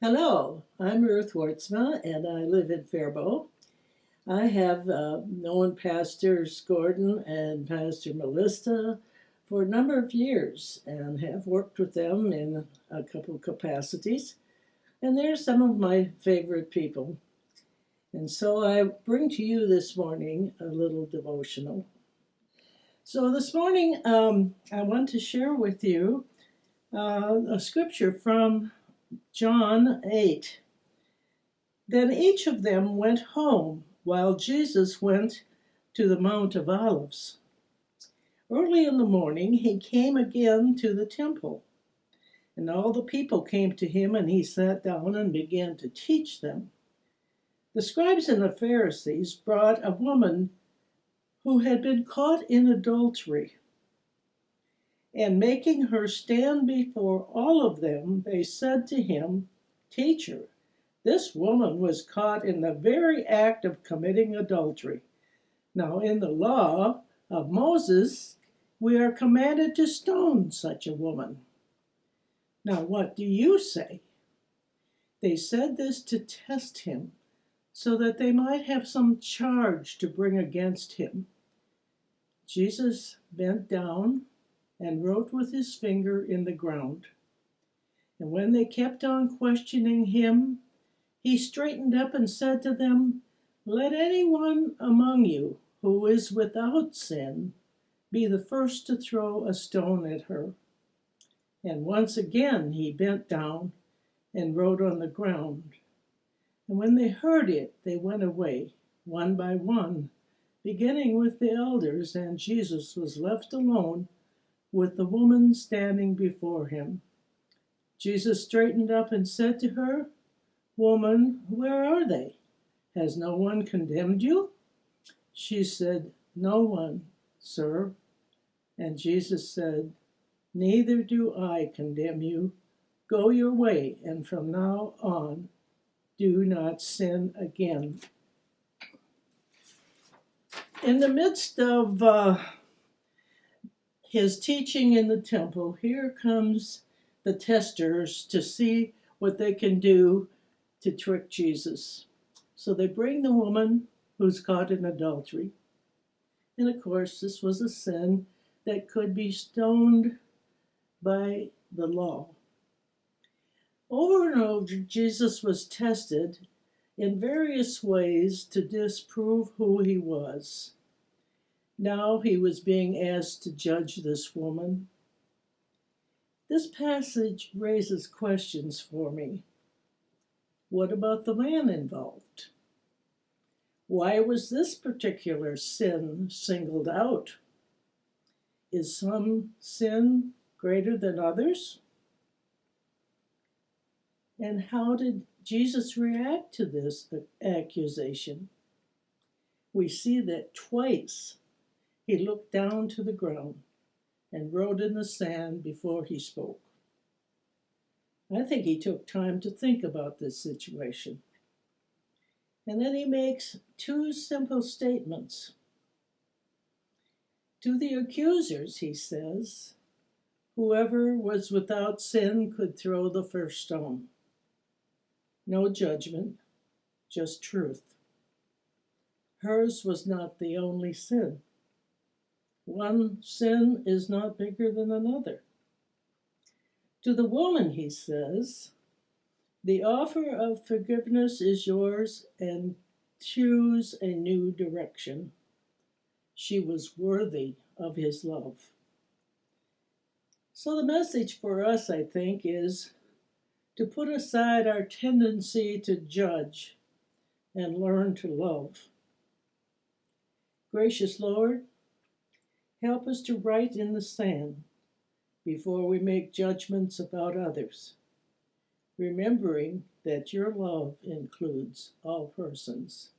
Hello, I'm Ruth and I live in Faribault. I have known Pastors Gordon and Pastor Melissa for a number of years and have worked with them in a couple of capacities. And they're some of my favorite people. And so I bring to you this morning a little devotional. So this morning I want to share with you a scripture from John 8. Then each of them went home, while Jesus went to the Mount of Olives. Early in the morning he came again to the temple, and all the people came to him, and he sat down and began to teach them. The scribes and the Pharisees brought a woman who had been caught in adultery, and making her stand before all of them, they said to him, "Teacher, this woman was caught in the very act of committing adultery. Now, in the law of Moses, we are commanded to stone such a woman. Now, what do you say?" They said this to test him, so that they might have some charge to bring against him. Jesus bent down and wrote with his finger in the ground. And when they kept on questioning him, he straightened up and said to them, "Let anyone among you who is without sin be the first to throw a stone at her." And once again he bent down and wrote on the ground. And when they heard it, they went away, one by one, beginning with the elders, and Jesus was left alone with the woman standing before him. Jesus straightened up and said to her, "Woman, where are they? Has no one condemned you?" She said, "No one, sir." And Jesus said, "Neither do I condemn you. Go your way, and from now on, do not sin again." In the midst of his teaching in the temple, here comes the testers to see what they can do to trick Jesus. So they bring the woman who's caught in adultery. And of course, this was a sin that could be stoned by the law. Over and over, Jesus was tested in various ways to disprove who he was. Now he was being asked to judge this woman. This passage raises questions for me. What about the man involved? Why was this particular sin singled out? Is some sin greater than others? And how did Jesus react to this accusation? We see that twice he looked down to the ground and wrote in the sand before he spoke. I think he took time to think about this situation. And then he makes two simple statements. To the accusers, he says, "Whoever was without sin could throw the first stone." No judgment, just truth. Hers was not the only sin. One sin is not bigger than another. To the woman, he says, "The offer of forgiveness is yours, and choose a new direction." She was worthy of his love. So the message for us, I think, is to put aside our tendency to judge and learn to love. Gracious Lord, help us to write in the sand before we make judgments about others, remembering that your love includes all persons.